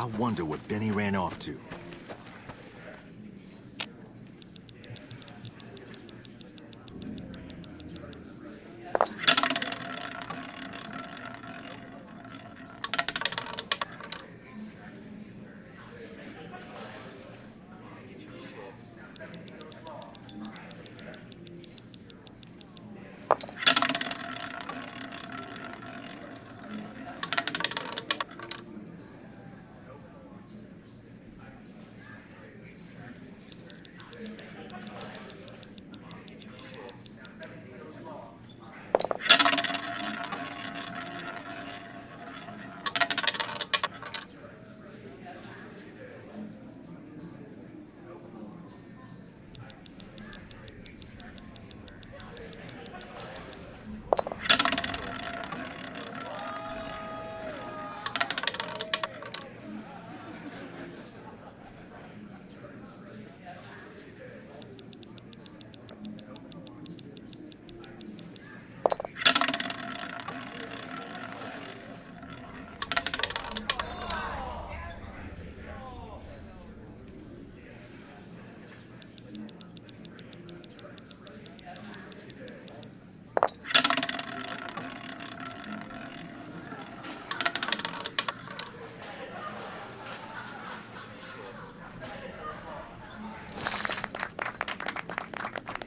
I wonder what Benny ran off to.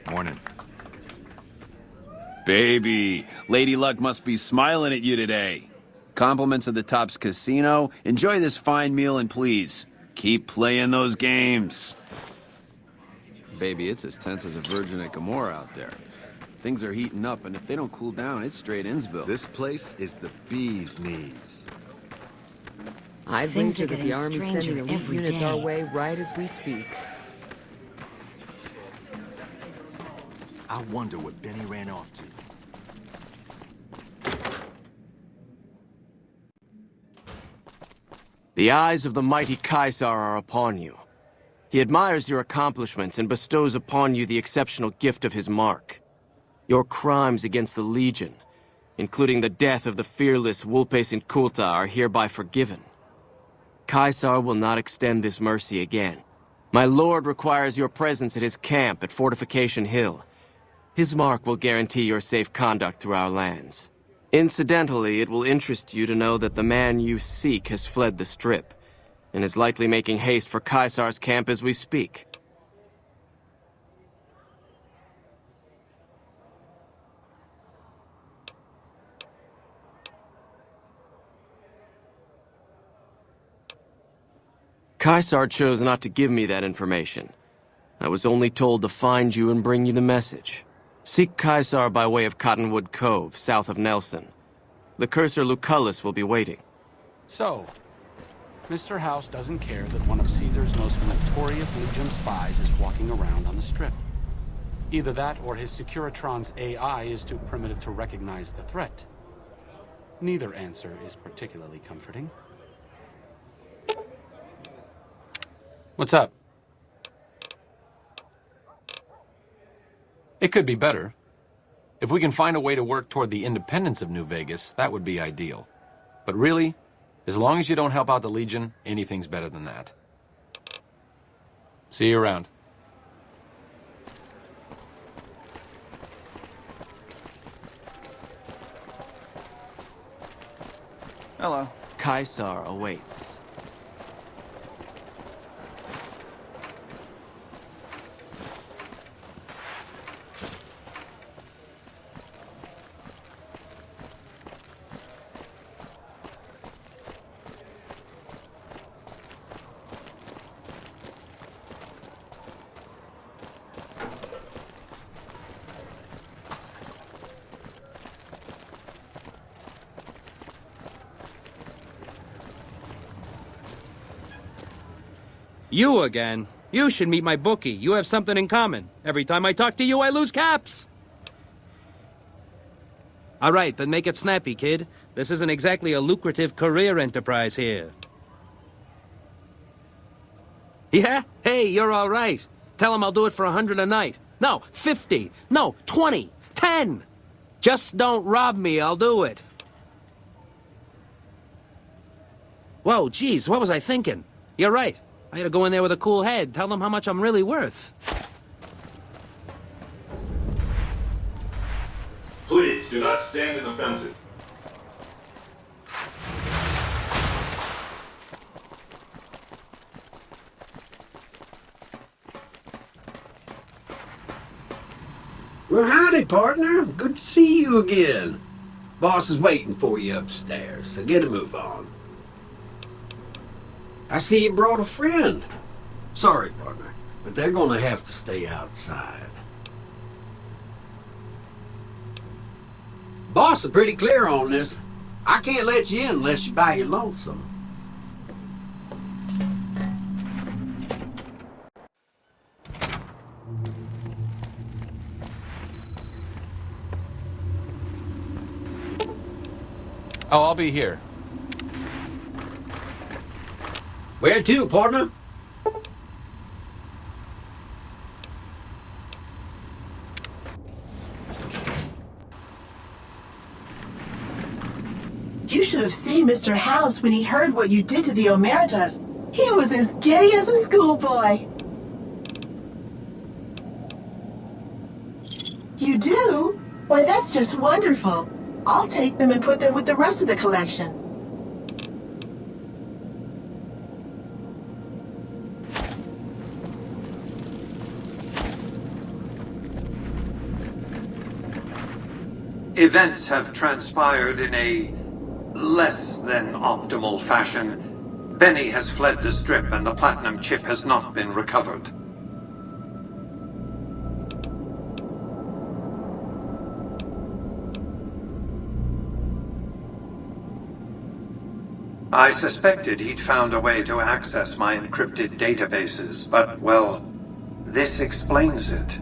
Morning. Baby, Lady Luck must be smiling at you today. Compliments of the Tops Casino. Enjoy this fine meal and please, keep playing those games. Baby, it's as tense as a virgin at Gomorrah out there. Things are heating up, and if they don't cool down, it's straight Innsville. This place is the bee's knees. I'd Things wager are that the getting Army's stranger sending elite every units our day. way right as we speak. I wonder what Benny ran off to. The eyes of the mighty Caesar are upon you. He admires your accomplishments and bestows upon you the exceptional gift of his mark. Your crimes against the Legion, including the death of the fearless Vulpes Inculta, are hereby forgiven. Caesar will not extend this mercy again. My lord requires your presence at his camp at Fortification Hill. His mark will guarantee your safe conduct through our lands. Incidentally, it will interest you to know that the man you seek has fled the Strip, and is likely making haste for Caesar's camp as we speak. Caesar chose not to give me that information. I was only told to find you and bring you the message. Seek Caesar by way of Cottonwood Cove, south of Nelson. The cursor Lucullus will be waiting. So, Mr. House doesn't care that one of Caesar's most notorious Legion spies is walking around on the Strip. Either that or his Securitron's AI is too primitive to recognize the threat. Neither answer is particularly comforting. What's up? It could be better. If we can find a way to work toward the independence of New Vegas, that would be ideal. But really, as long as you don't help out the Legion, anything's better than that. See you around. Hello. Caesar awaits. You again? You should meet my bookie. You have something in common. Every time I talk to you, I lose caps. All right, then make it snappy, kid. This isn't exactly a lucrative career enterprise here. Yeah? Hey, you're all right. Tell him I'll do it for 100 a night. No, 50. No, 20. 10. Just don't rob me, I'll do it. Whoa, geez, what was I thinking? You're right. I gotta go in there with a cool head, tell them how much I'm really worth. Please do not stand in the fountain. Well, howdy, partner. Good to see you again. Boss is waiting for you upstairs, so get a move on. I see you brought a friend. Sorry, partner, but they're gonna have to stay outside. Boss is pretty clear on this. I can't let you in unless you buy your lonesome. Oh, I'll be here. Where to, partner? You should have seen Mr. House when he heard what you did to the Omertas. He was as giddy as a schoolboy. You do? Why, that's just wonderful. I'll take them and put them with the rest of the collection. Events have transpired in a less than optimal fashion. Benny has fled the Strip and the Platinum chip has not been recovered. I suspected he'd found a way to access my encrypted databases, but, well, this explains it.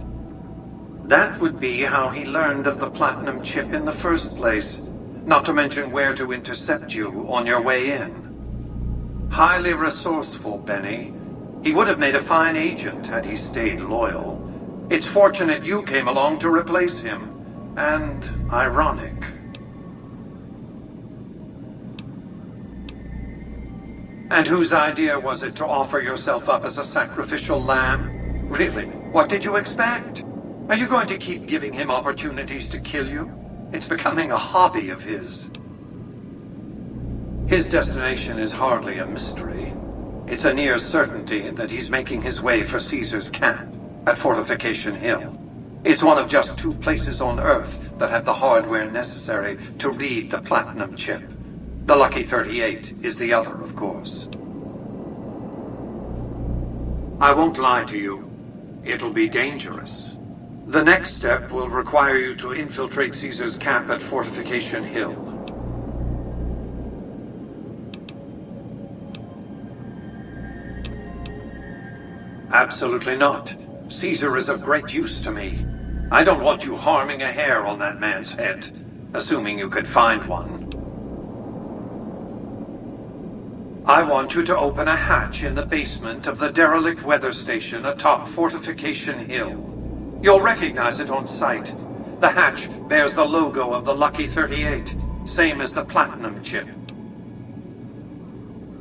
That would be how he learned of the Platinum chip in the first place, not to mention where to intercept you on your way in. Highly resourceful, Benny. He would have made a fine agent had he stayed loyal. It's fortunate you came along to replace him, and ironic. And whose idea was it to offer yourself up as a sacrificial lamb? Really, what did you expect? Are you going to keep giving him opportunities to kill you? It's becoming a hobby of his. His destination is hardly a mystery. It's a near certainty that he's making his way for Caesar's camp at Fortification Hill. It's one of just 2 places on Earth that have the hardware necessary to read the Platinum chip. The Lucky 38 is the other, of course. I won't lie to you. It'll be dangerous. The next step will require you to infiltrate Caesar's camp at Fortification Hill. Absolutely not. Caesar is of great use to me. I don't want you harming a hair on that man's head, assuming you could find one. I want you to open a hatch in the basement of the derelict weather station atop Fortification Hill. You'll recognize it on sight. The hatch bears the logo of the Lucky 38, same as the Platinum chip.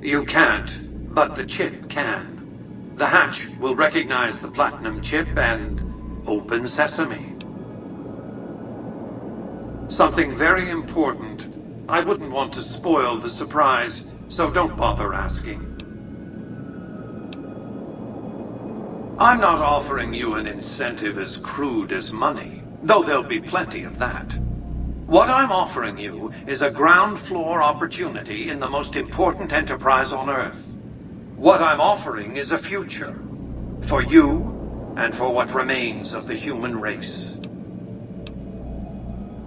You can't, but the chip can. The hatch will recognize the Platinum chip and open sesame. Something very important. I wouldn't want to spoil the surprise, so don't bother asking. I'm not offering you an incentive as crude as money, though there'll be plenty of that. What I'm offering you is a ground floor opportunity in the most important enterprise on Earth. What I'm offering is a future. For you, and for what remains of the human race.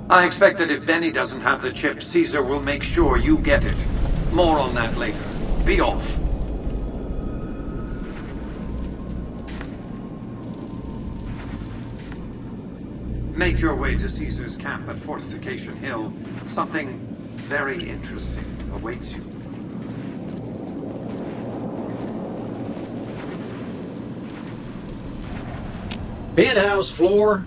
I expect that if Benny doesn't have the chip, Caesar will make sure you get it. More on that later. Be off. Make your way to Caesar's camp at Fortification Hill. Something very interesting awaits you. Penthouse floor.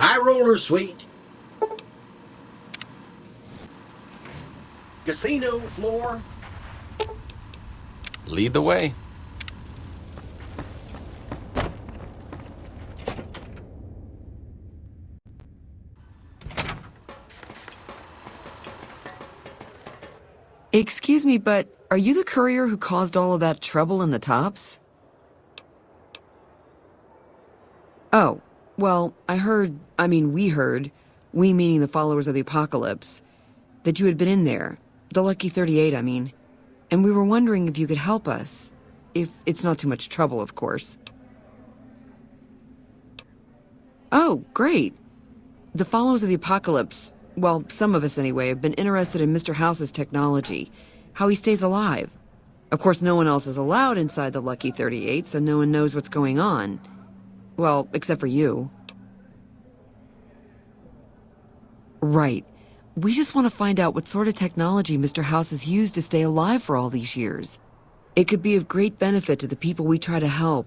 High roller suite. Casino floor. Lead the way. Excuse me, but are you the courier who caused all of that trouble in the tops? Oh, well, we heard, we meaning the followers of the apocalypse, that you had been in there. The Lucky 38, I mean. And we were wondering if you could help us. If it's not too much trouble, of course. Oh, great. The followers of the apocalypse, well, some of us anyway, have been interested in Mr. House's technology, how he stays alive. Of course, no one else is allowed inside the Lucky 38, so no one knows what's going on. Well, except for you. Right. We just want to find out what sort of technology Mr. House has used to stay alive for all these years. It could be of great benefit to the people we try to help,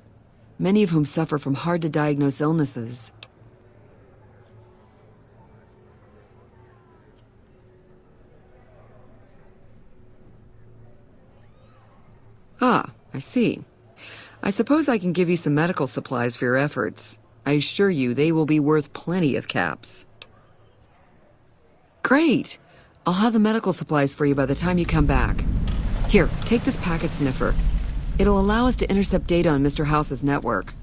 many of whom suffer from hard-to-diagnose illnesses. Ah, I see. I suppose I can give you some medical supplies for your efforts. I assure you they will be worth plenty of caps. Great! I'll have the medical supplies for you by the time you come back. Here, take this packet sniffer. It'll allow us to intercept data on Mr. House's network.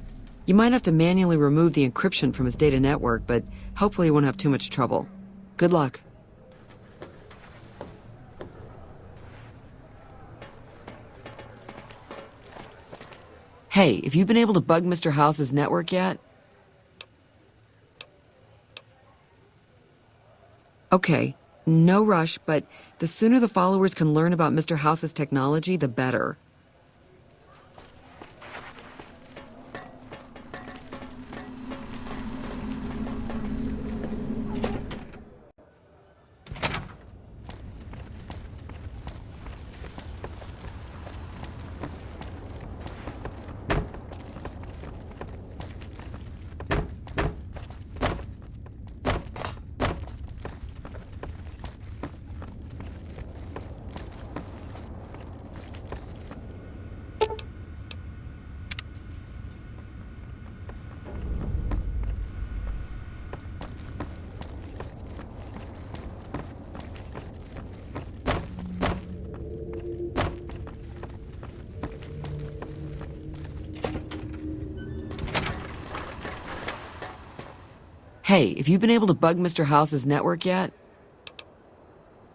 You might have to manually remove the encryption from his data network, but hopefully you won't have too much trouble. Good luck. Hey, have you been able to bug Mr. House's network yet? Okay, no rush, but the sooner the followers can learn about Mr. House's technology, the better. Hey, have you been able to bug Mr. House's network yet?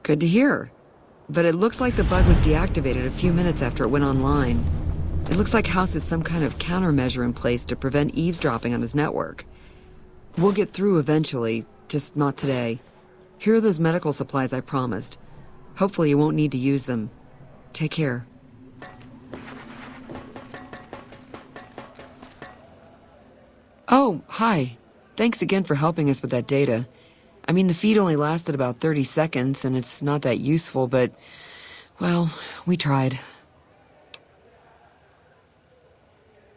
Good to hear. But it looks like the bug was deactivated a few minutes after it went online. It looks like House has some kind of countermeasure in place to prevent eavesdropping on his network. We'll get through eventually, just not today. Here are those medical supplies I promised. Hopefully you won't need to use them. Take care. Oh, hi. Thanks again for helping us with that data. I mean, the feed only lasted about 30 seconds, and it's not that useful, but, well, we tried.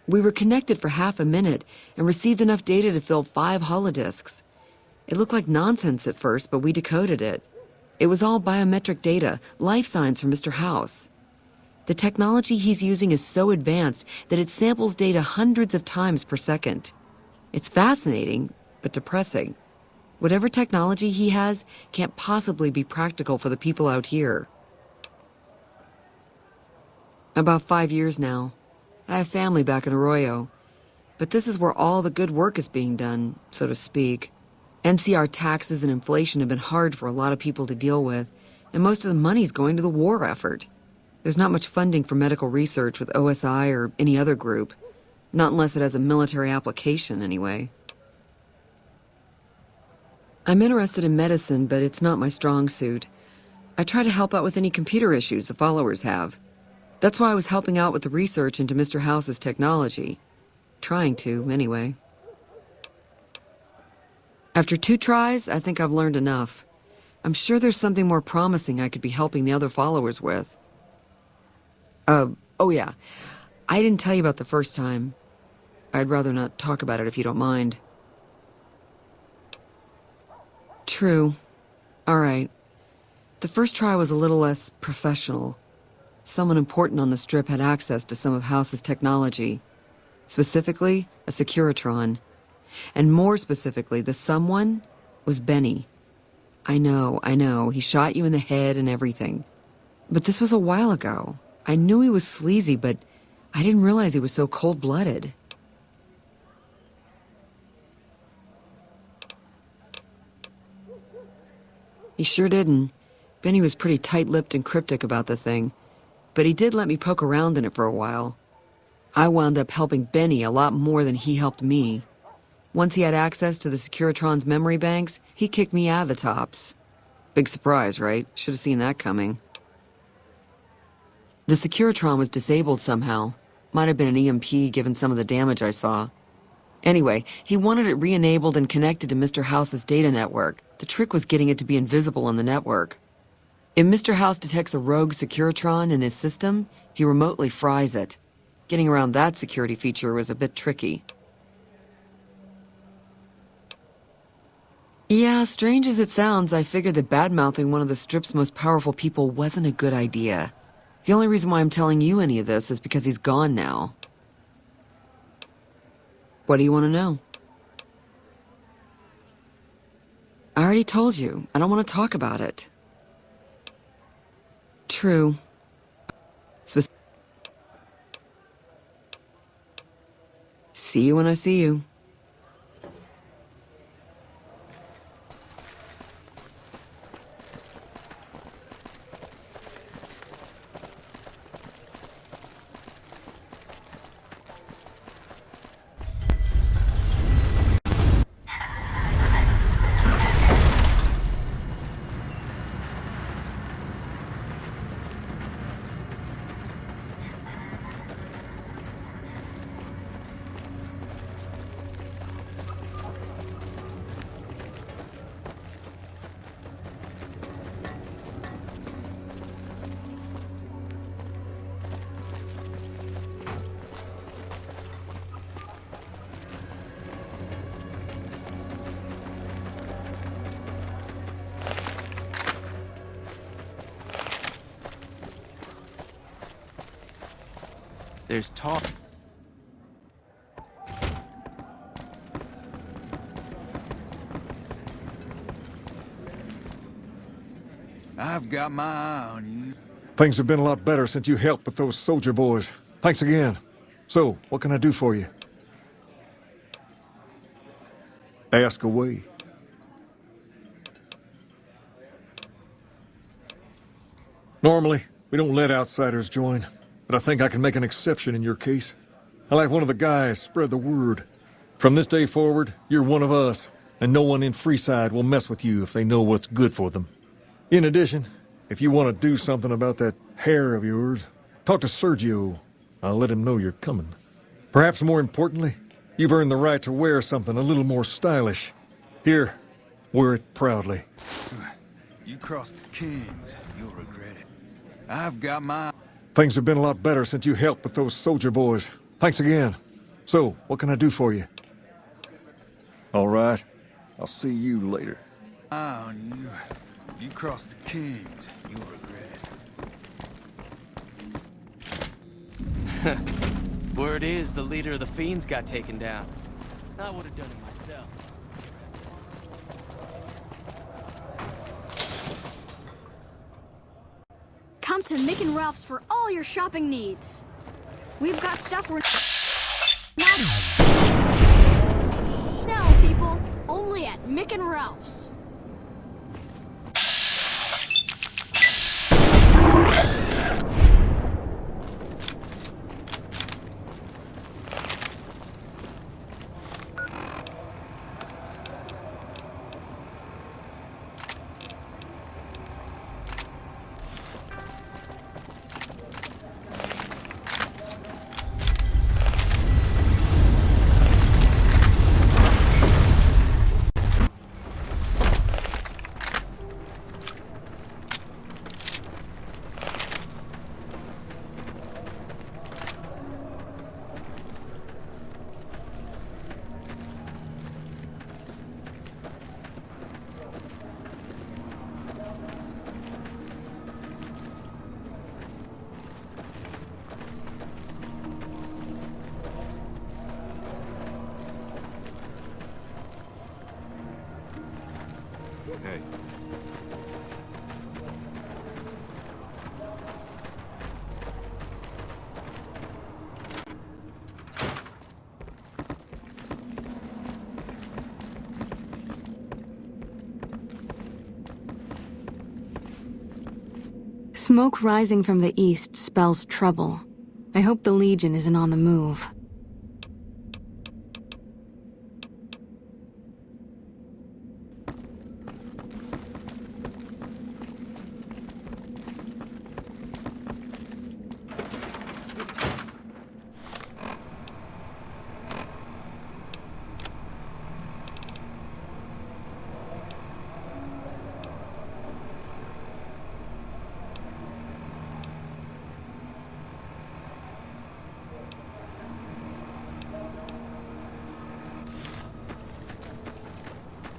We were connected for half a minute and received enough data to fill 5 holodisks. It looked like nonsense at first, but we decoded it. It was all biometric data, life signs from Mr. House. The technology he's using is so advanced that it samples data hundreds of times per second. It's fascinating, but depressing. Whatever technology he has can't possibly be practical for the people out here. About 5 years now. I have family back in Arroyo. But this is where all the good work is being done, so to speak. NCR taxes and inflation have been hard for a lot of people to deal with, and most of the money's going to the war effort. There's not much funding for medical research with OSI or any other group. Not unless it has a military application, anyway. I'm interested in medicine, but it's not my strong suit. I try to help out with any computer issues the followers have. That's why I was helping out with the research into Mr. House's technology. Trying to, anyway. After 2 tries, I think I've learned enough. I'm sure there's something more promising I could be helping the other followers with. Oh yeah. I didn't tell you about the first time. I'd rather not talk about it if you don't mind. True. All right. The first try was a little less professional. Someone important on the strip had access to some of House's technology. Specifically, a Securitron. And more specifically, the someone was Benny. I know, he shot you in the head and everything. But this was a while ago. I knew he was sleazy, but I didn't realize he was so cold-blooded. He sure didn't. Benny was pretty tight-lipped and cryptic about the thing, but he did let me poke around in it for a while. I wound up helping Benny a lot more than he helped me. Once he had access to the Securitron's memory banks, he kicked me out of the tops. Big surprise, right? Should have seen that coming. The Securitron was disabled somehow. Might have been an EMP given some of the damage I saw. Anyway, he wanted it re-enabled and connected to Mr. House's data network. The trick was getting it to be invisible on the network. If Mr. House detects a rogue Securitron in his system, he remotely fries it. Getting around that security feature was a bit tricky. Yeah, strange as it sounds, I figured that bad-mouthing one of the Strip's most powerful people wasn't a good idea. The only reason why I'm telling you any of this is because he's gone now. What do you want to know? I already told you. I don't want to talk about it. True. See you when I see you. There's talk. I've got my eye on you. Things have been a lot better since you helped with those soldier boys. Thanks again. So, what can I do for you? Ask away. Normally, we don't let outsiders join, but I think I can make an exception in your case. I like one of the guys, spread the word. From this day forward, you're one of us, and no one in Freeside will mess with you if they know what's good for them. In addition, if you want to do something about that hair of yours, talk to Sergio. I'll let him know you're coming. Perhaps more importantly, you've earned the right to wear something a little more stylish. Here, wear it proudly. You cross the Kings, you'll regret it. I've got my... Things have been a lot better since you helped with those soldier boys. Thanks again. So, what can I do for you? All right. I'll see you later. Eye on you. You cross the Kings, you'll regret it. Word is, the leader of the Fiends got taken down. I would have done it myself. Come to Mick and Ralph's for all your shopping needs. We've got stuff we're not selling, people. Only at Mick and Ralph's. Hey. Smoke rising from the east spells trouble. I hope the Legion isn't on the move.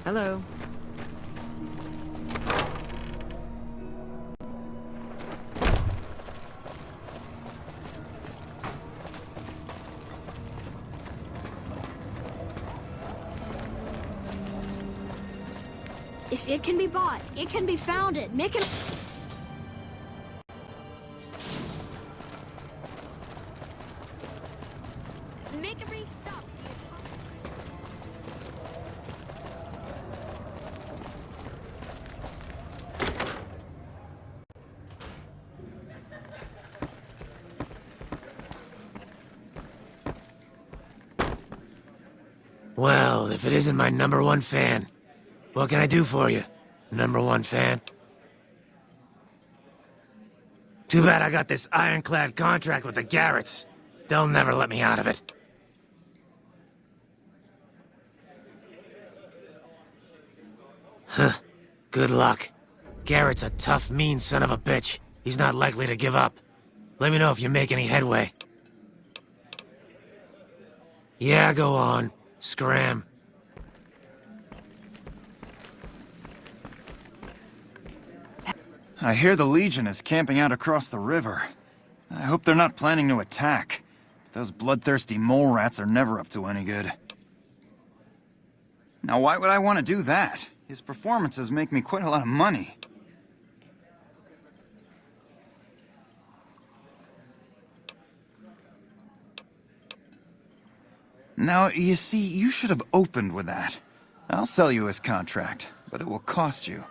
Hello. If it can be bought, it can be founded. Make it. Make a brief stop. Well, if it isn't my #1 fan, what can I do for you, #1 fan? Too bad I got this ironclad contract with the Garretts. They'll never let me out of it. Huh. Good luck. Garrett's a tough, mean son of a bitch. He's not likely to give up. Let me know if you make any headway. Yeah, go on. Scram. I hear the Legion is camping out across the river. I hope they're not planning to attack. Those bloodthirsty mole rats are never up to any good. Now, why would I want to do that? His performances make me quite a lot of money. Now, you see, you should have opened with that. I'll sell you his contract, but it will cost you.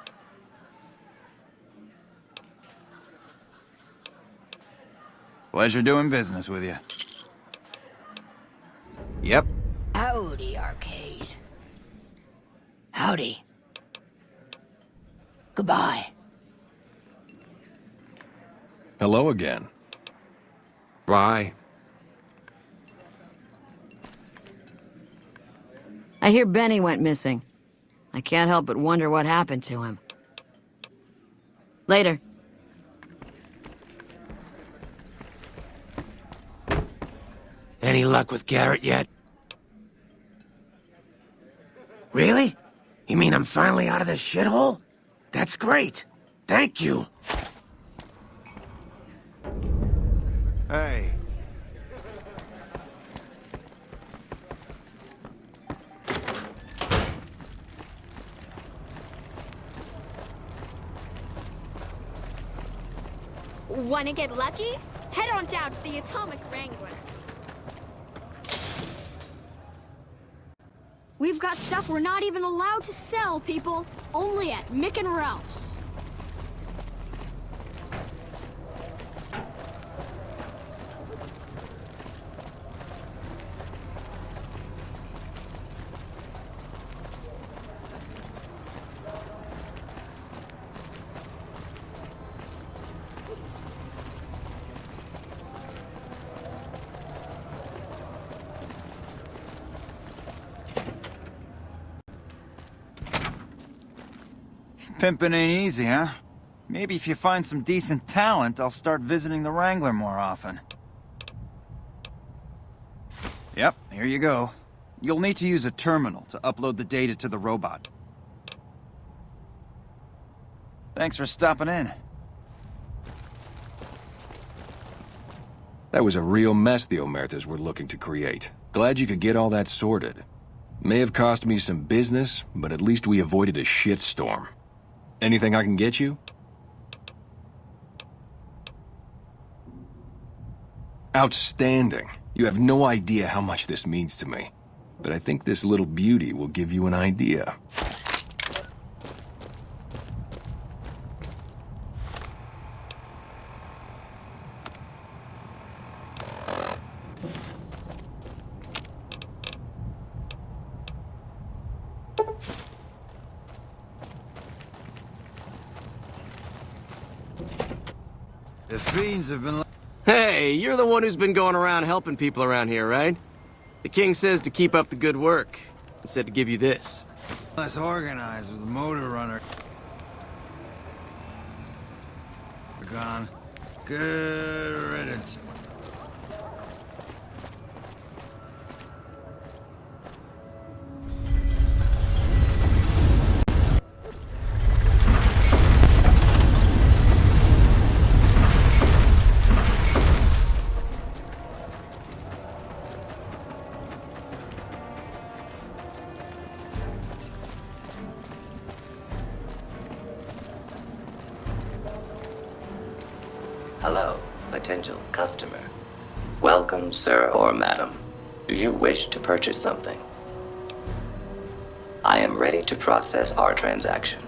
Pleasure doing business with you. Yep. Howdy, Arcade. Howdy. Goodbye. Hello again. Bye. I hear Benny went missing. I can't help but wonder what happened to him. Later. Any luck with Garrett yet? Really? You mean I'm finally out of this shithole? That's great. Thank you. Hey. Wanna get lucky? Head on down to the Atomic Wrangler. We've got stuff we're not even allowed to sell, people. Only at Mick and Ralph's. Pimpin' ain't easy, huh? Maybe if you find some decent talent, I'll start visiting the Wrangler more often. Yep, here you go. You'll need to use a terminal to upload the data to the robot. Thanks for stopping in. That was a real mess the Omertas were looking to create. Glad you could get all that sorted. May have cost me some business, but at least we avoided a shitstorm. Anything I can get you? Outstanding. You have no idea how much this means to me. But I think this little beauty will give you an idea. The fiends have been... Hey, you're the one who's been going around helping people around here, right? The king says to keep up the good work, and said to give you this. Less organized with the motor runner. Gone. Good riddance. Hello, potential customer. Welcome, sir or madam. Do you wish to purchase something? I am ready to process our transaction.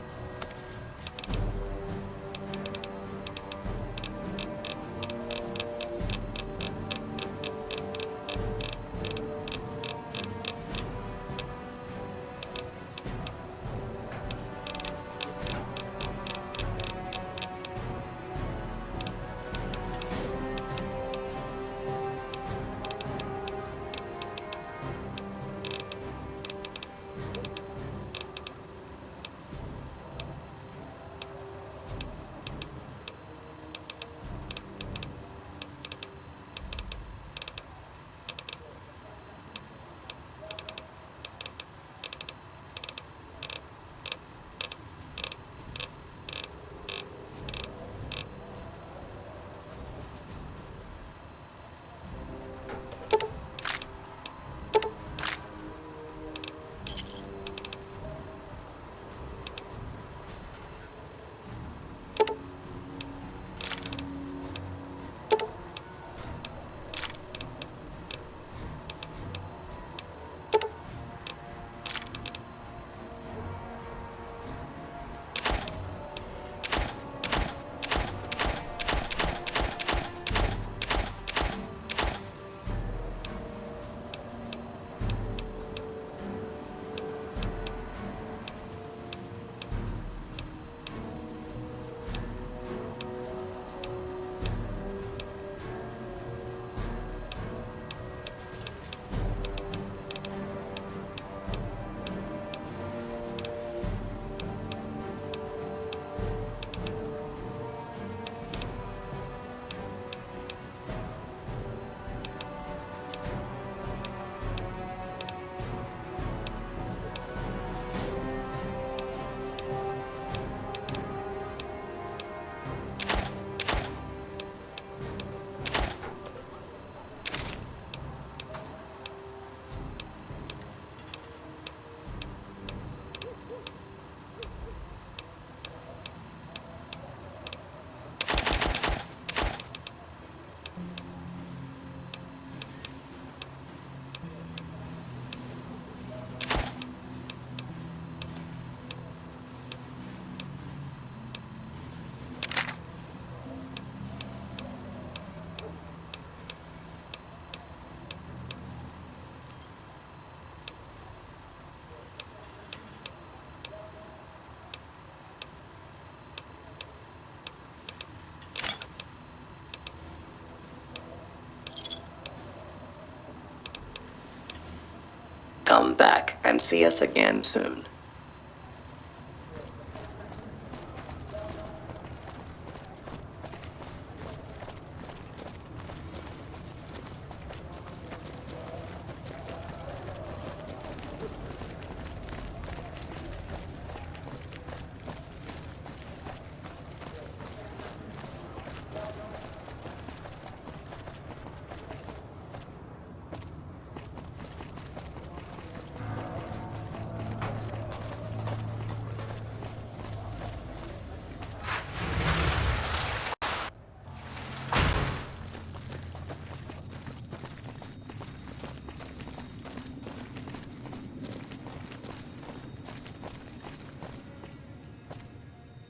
Come back and see us again soon.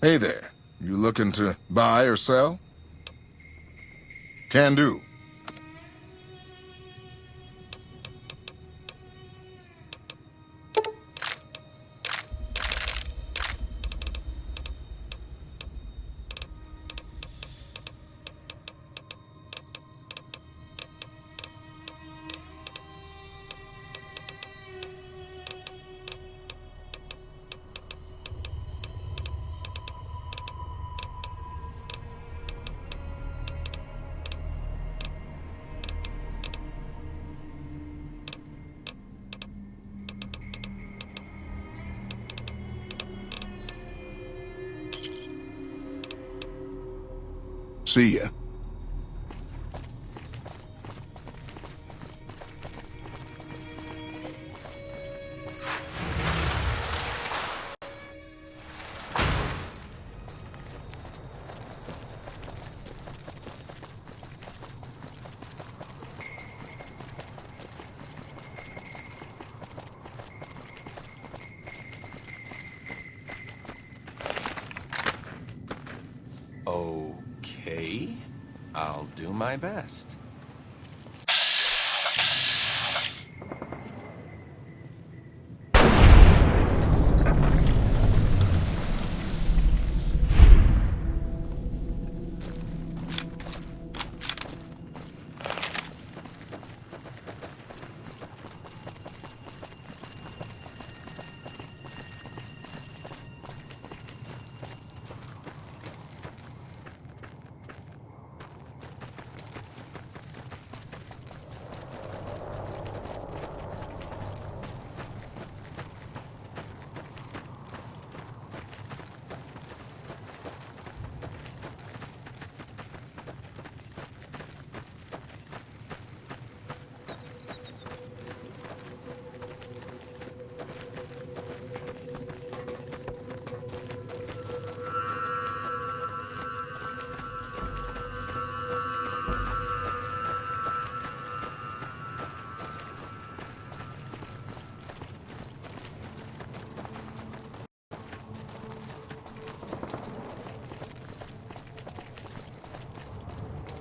Hey there. You looking to buy or sell? Can do. See ya. Okay. I'll do my best.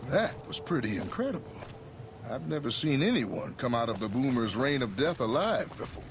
That was pretty incredible. I've never seen anyone come out of the Boomer's reign of death alive before.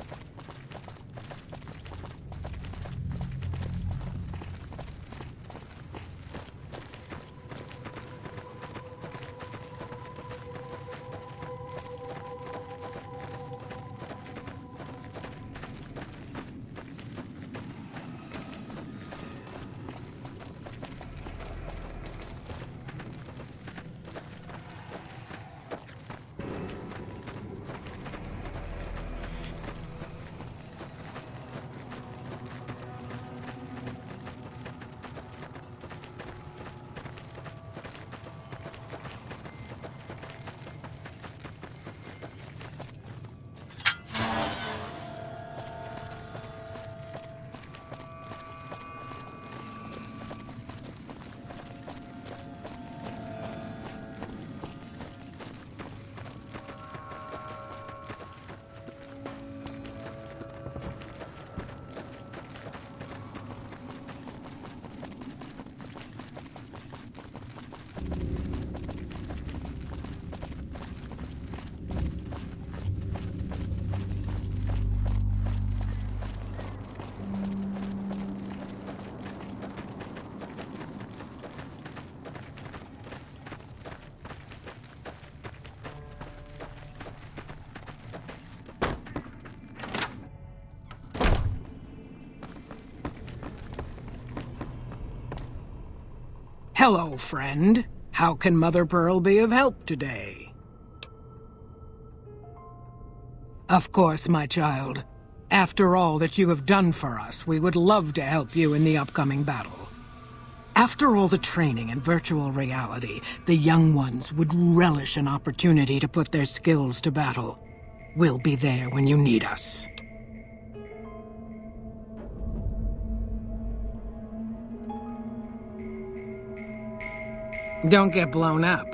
Hello, friend. How can Mother Pearl be of help today? Of course, my child. After all that you have done for us, we would love to help you in the upcoming battle. After all the training in virtual reality, the young ones would relish an opportunity to put their skills to battle. We'll be there when you need us. Don't get blown up.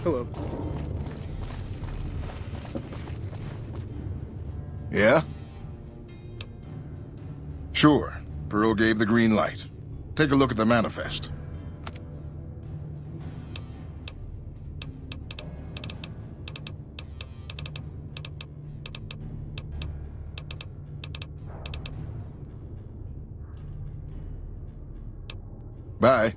Hello. Yeah? Sure. Pearl gave the green light. Take a look at the manifest. Bye.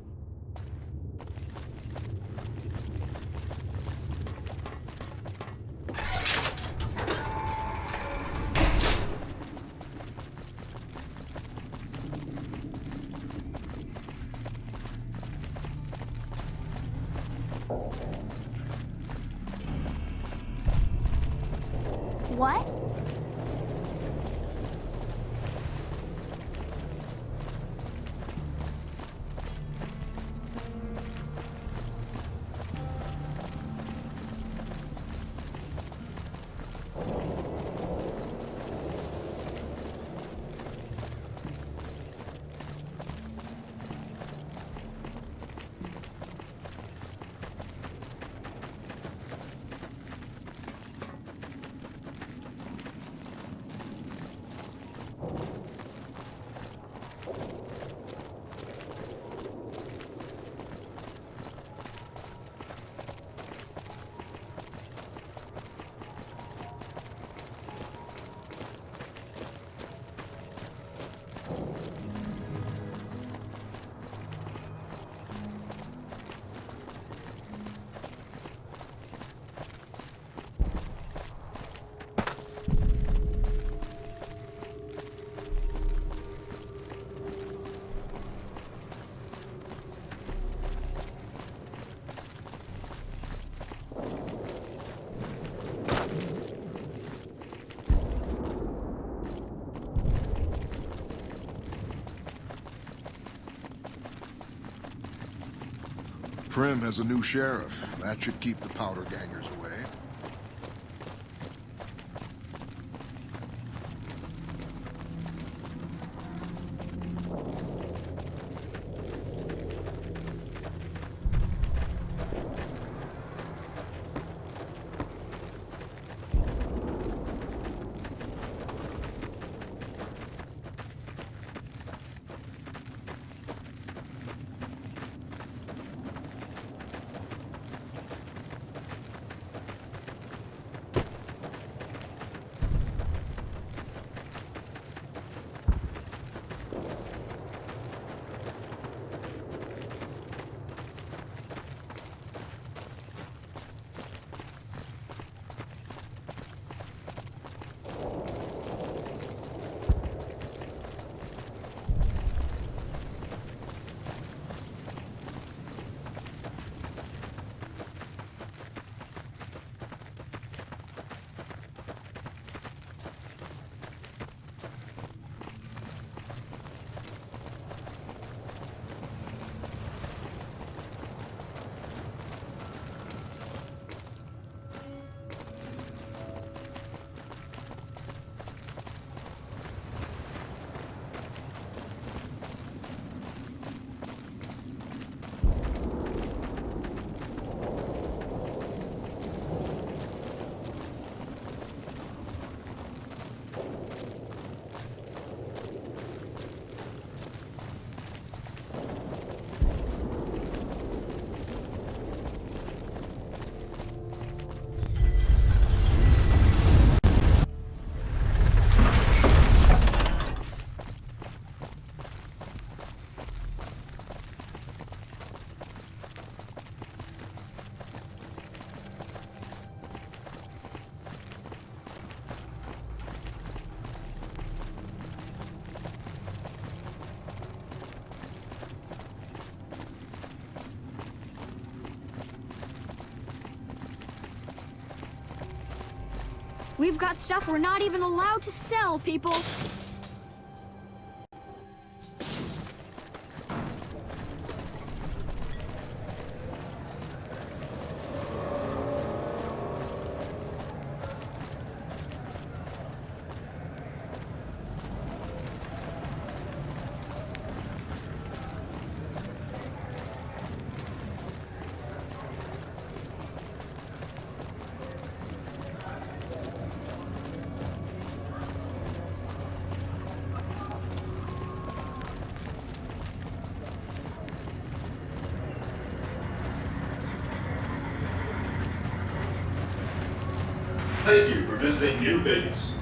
What? Prim has a new sheriff. That should keep the powder gangers away. We've got stuff we're not even allowed to sell, people. Thank you for visiting New Vegas.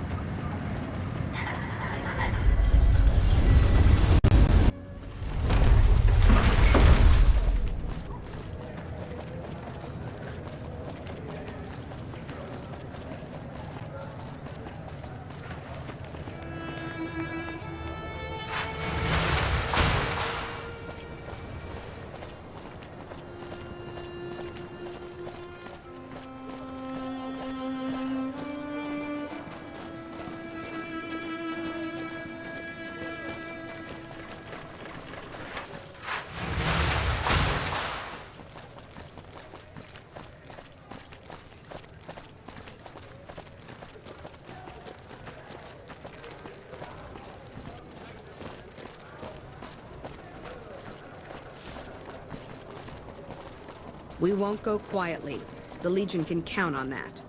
We won't go quietly. The Legion can count on that.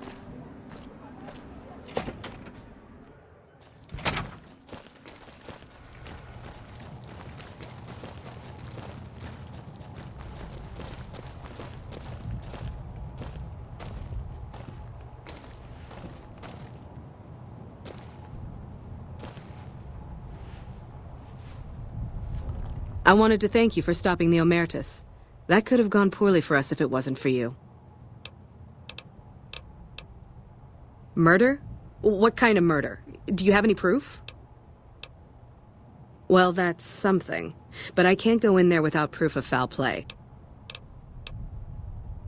I wanted to thank you for stopping the Omertas. That could have gone poorly for us if it wasn't for you. Murder? What kind of murder? Do you have any proof? Well, that's something. But I can't go in there without proof of foul play.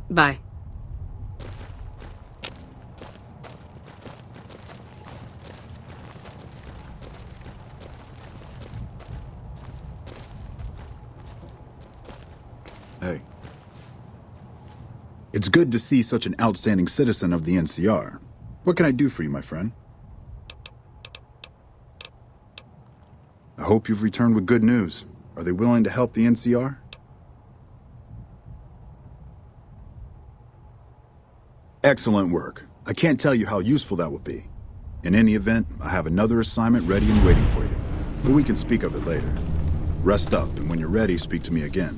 Bye. Hey. It's good to see such an outstanding citizen of the NCR. What can I do for you, my friend? I hope you've returned with good news. Are they willing to help the NCR? Excellent work. I can't tell you how useful that will be. In any event, I have another assignment ready and waiting for you. But we can speak of it later. Rest up, and when you're ready, speak to me again.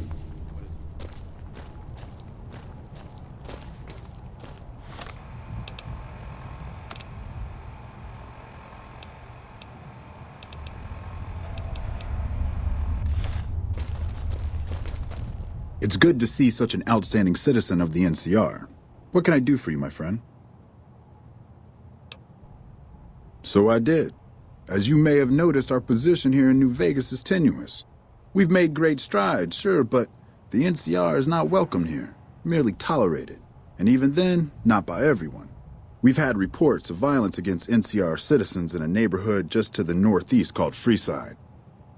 It's good to see such an outstanding citizen of the NCR. What can I do for you, my friend? So I did. As you may have noticed, our position here in New Vegas is tenuous. We've made great strides, sure, but the NCR is not welcome here, merely tolerated. And even then, not by everyone. We've had reports of violence against NCR citizens in a neighborhood just to the northeast called Freeside.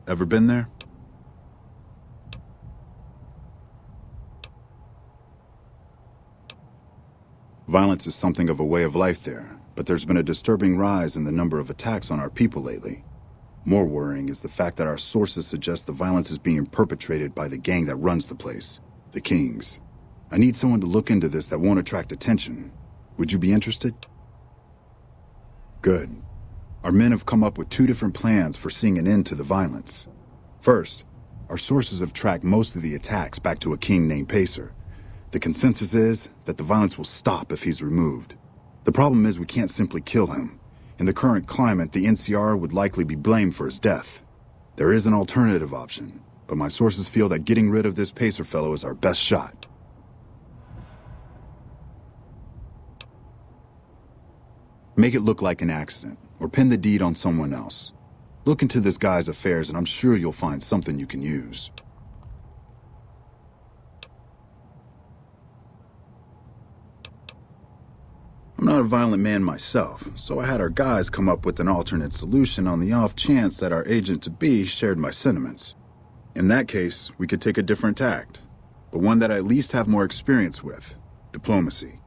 Ever been there? Violence is something of a way of life there, but there's been a disturbing rise in the number of attacks on our people lately. More worrying is the fact that our sources suggest the violence is being perpetrated by the gang that runs the place, the Kings. I need someone to look into this that won't attract attention. Would you be interested? Good. Our men have come up with 2 different plans for seeing an end to the violence. First, our sources have tracked most of the attacks back to a king named Pacer. The consensus is that the violence will stop if he's removed. The problem is we can't simply kill him. In the current climate, the NCR would likely be blamed for his death. There is an alternative option, but my sources feel that getting rid of this Pacer fellow is our best shot. Make it look like an accident, or pin the deed on someone else. Look into this guy's affairs and I'm sure you'll find something you can use. I'm not a violent man myself, so I had our guys come up with an alternate solution on the off chance that our agent-to-be shared my sentiments. In that case, we could take a different tact, but one that I at least have more experience with: diplomacy.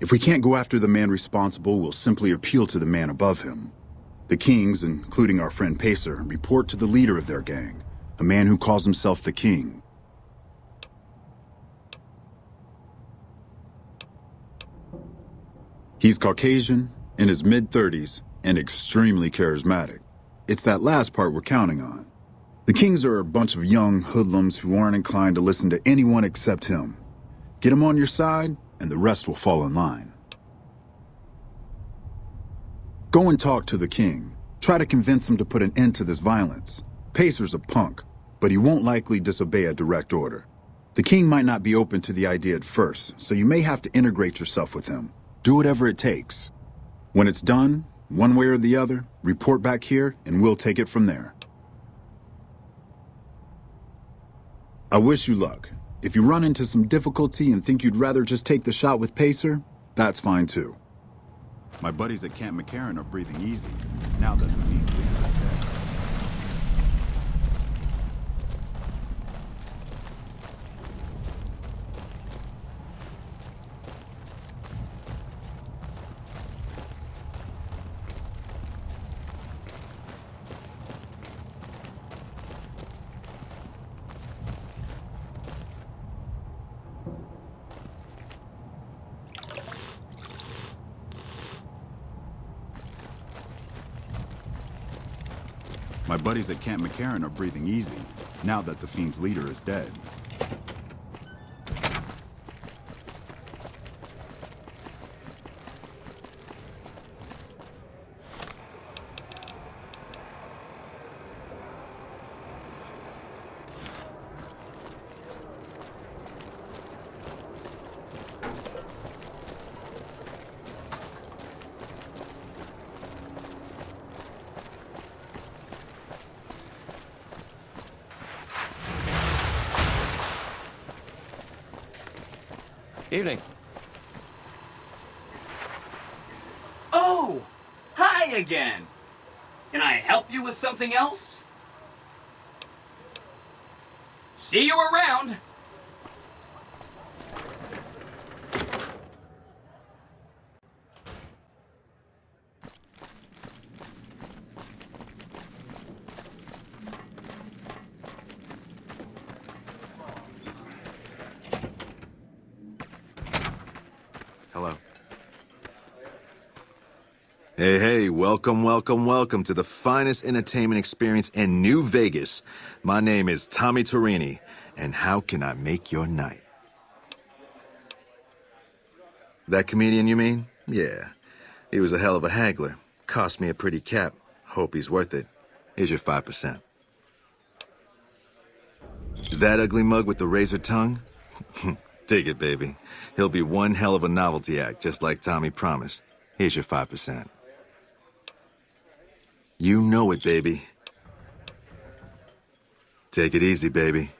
If we can't go after the man responsible, we'll simply appeal to the man above him. The Kings, including our friend Pacer, report to the leader of their gang, a man who calls himself the King. He's Caucasian, in his mid-30s, and extremely charismatic. It's that last part we're counting on. The Kings are a bunch of young hoodlums who aren't inclined to listen to anyone except him. Get him on your side, and the rest will fall in line. Go and talk to the king. Try to convince him to put an end to this violence. Pacer's a punk, but he won't likely disobey a direct order. The king might not be open to the idea at first, so you may have to integrate yourself with him. Do whatever it takes. When it's done, one way or the other, report back here and we'll take it from there. I wish you luck. If you run into some difficulty and think you'd rather just take the shot with Pacer, that's fine too. My buddies at Camp McCarran are breathing easy, now that the fiend leader is dead. My buddies at Camp McCarran are breathing easy, now that the fiend's leader is dead. Evening. Oh! Hi again! Can I help you with something else? See you around! Hello. Hey, welcome to the finest entertainment experience in New Vegas. My name is Tommy Torini, and how can I make your night? That comedian, you mean? Yeah. He was a hell of a haggler. Cost me a pretty cap. Hope he's worth it. Here's your 5%. That ugly mug with the razor tongue? Take it, baby. He'll be one hell of a novelty act, just like Tommy promised. Here's your 5%. You know it, baby. Take it easy, baby.